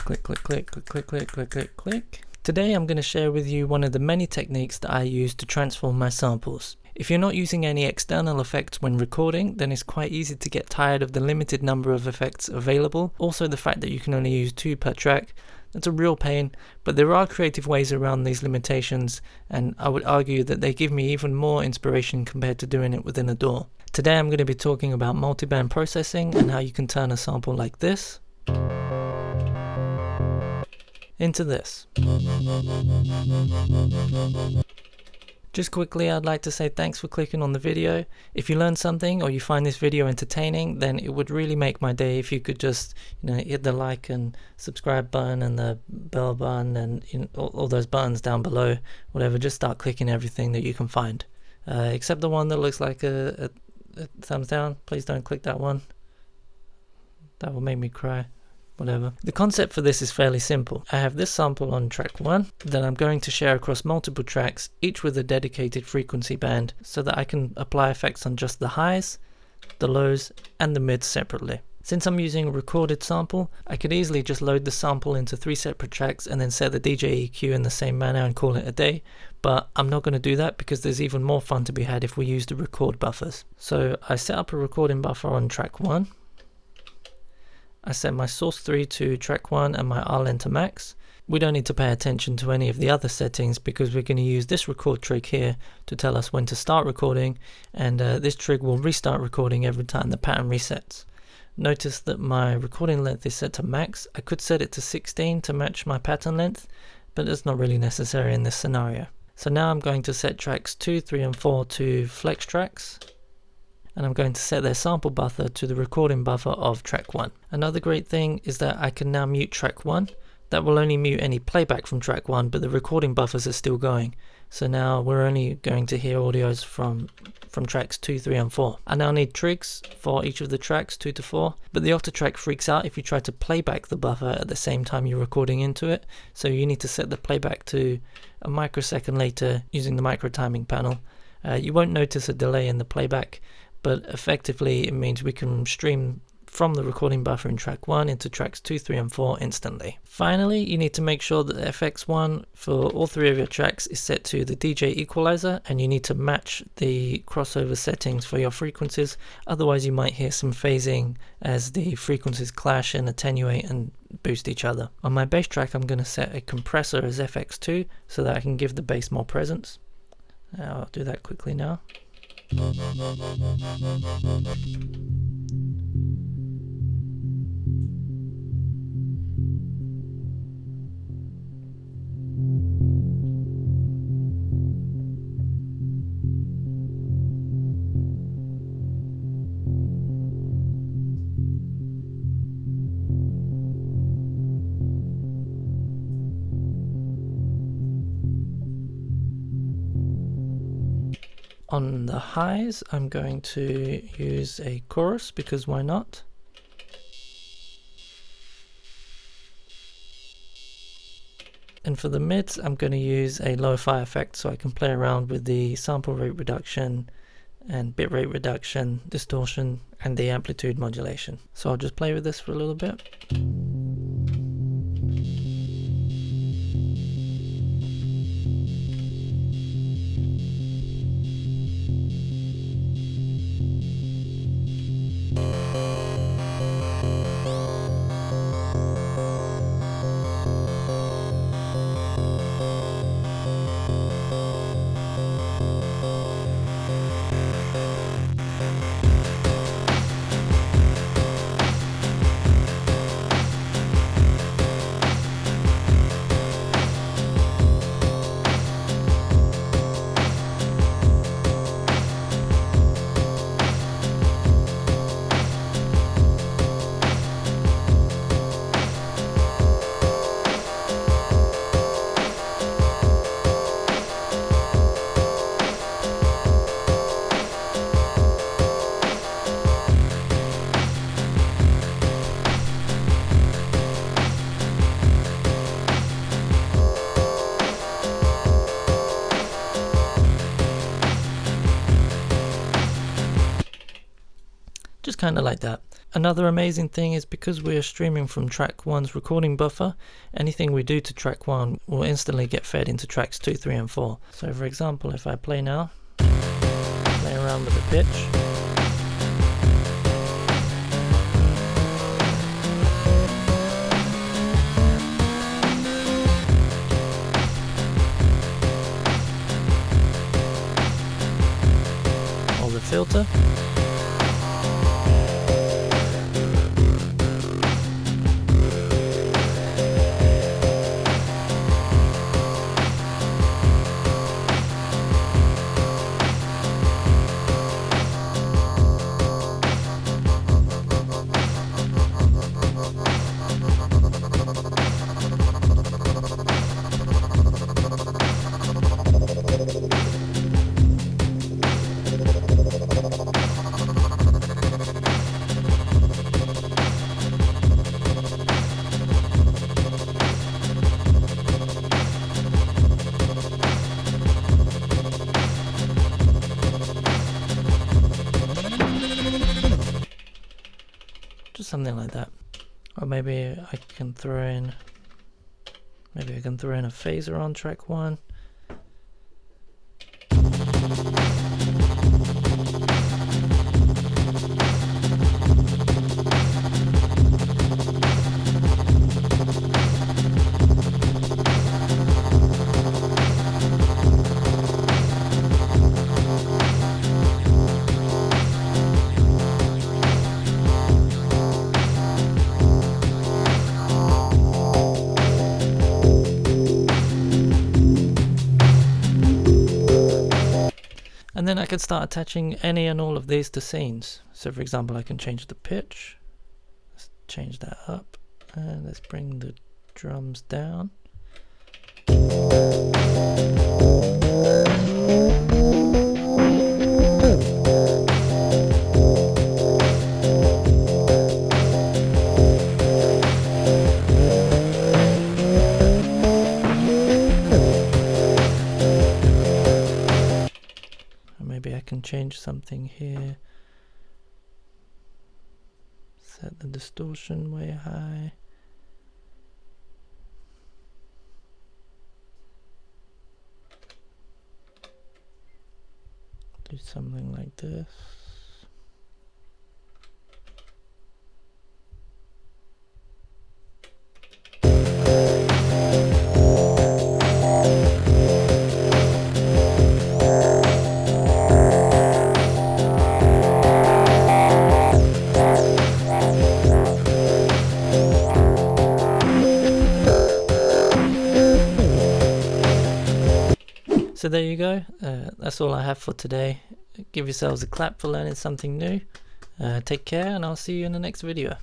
click, click, click, click, click, click, click, click, click. Today I'm going to share with you one of the many techniques that I use to transform my samples. If you're not using any external effects when recording, then it's quite easy to get tired of the limited number of effects available. Also the fact that you can only use 2 per track, that's a real pain, but there are creative ways around these limitations, and I would argue that they give me even more inspiration compared to doing it within a DAW. Today I'm going to be talking about multiband processing and how you can turn a sample like this into this. Just quickly, I'd like to say thanks for clicking on the video. If you learned something or you find this video entertaining, then it would really make my day if you could just, hit the like and subscribe button and the bell button and all those buttons down below, whatever. Just start clicking everything that you can find, except the one that looks like a thumbs down. Please don't click that one. That will make me cry. Whatever. The concept for this is fairly simple. I have this sample on track 1 that I'm going to share across multiple tracks, each with a dedicated frequency band, so that I can apply effects on just the highs, the lows, and the mids separately. Since I'm using a recorded sample, I could easily just load the sample into 3 separate tracks and then set the DJ EQ in the same manner and call it a day, but I'm not going to do that because there's even more fun to be had if we use the record buffers. So I set up a recording buffer on track 1. I set my source 3 to track 1 and my RLen to max. We don't need to pay attention to any of the other settings because we're going to use this record trig here to tell us when to start recording, and this trig will restart recording every time the pattern resets. Notice that my recording length is set to max. I could set it to 16 to match my pattern length, but it's not really necessary in this scenario. So now I'm going to set tracks 2, 3 and 4 to flex tracks, and I'm going to set their sample buffer to the recording buffer of track 1. Another great thing is that I can now mute track 1. That will only mute any playback from track 1, but the recording buffers are still going. So now we're only going to hear audios from tracks 2, 3 and 4. I now need trigs for each of the tracks 2 to 4, but the Octatrack freaks out if you try to playback the buffer at the same time you're recording into it. So you need to set the playback to a microsecond later using the micro timing panel. You won't notice a delay in the playback, but effectively it means we can stream from the recording buffer in track 1 into tracks 2, 3 and 4 instantly. Finally, you need to make sure that the FX1 for all 3 of your tracks is set to the DJ equalizer, and you need to match the crossover settings for your frequencies, otherwise you might hear some phasing as the frequencies clash and attenuate and boost each other. On my bass track I'm going to set a compressor as FX2 so that I can give the bass more presence. I'll do that quickly now. On the highs, I'm going to use a chorus because why not? And for the mids, I'm going to use a lo-fi effect so I can play around with the sample rate reduction and bit rate reduction, distortion, and the amplitude modulation. So I'll just play with this for a little bit. Just kind of like that. Another amazing thing is because we are streaming from track 1's recording buffer, anything we do to track 1 will instantly get fed into tracks 2, 3 and 4. So for example, if I play now, play around with the pitch. Or the filter. Just something like that. Or maybe I can throw in a phaser on track 1. And then I can start attaching any and all of these to scenes. So for example, I can change the pitch. Let's change that up. And let's bring the drums down. Maybe I can change something here. Set the distortion way high. Do something like this. So there you go, that's all I have for today. Give yourselves a clap for learning something new. Take care, and I'll see you in the next video.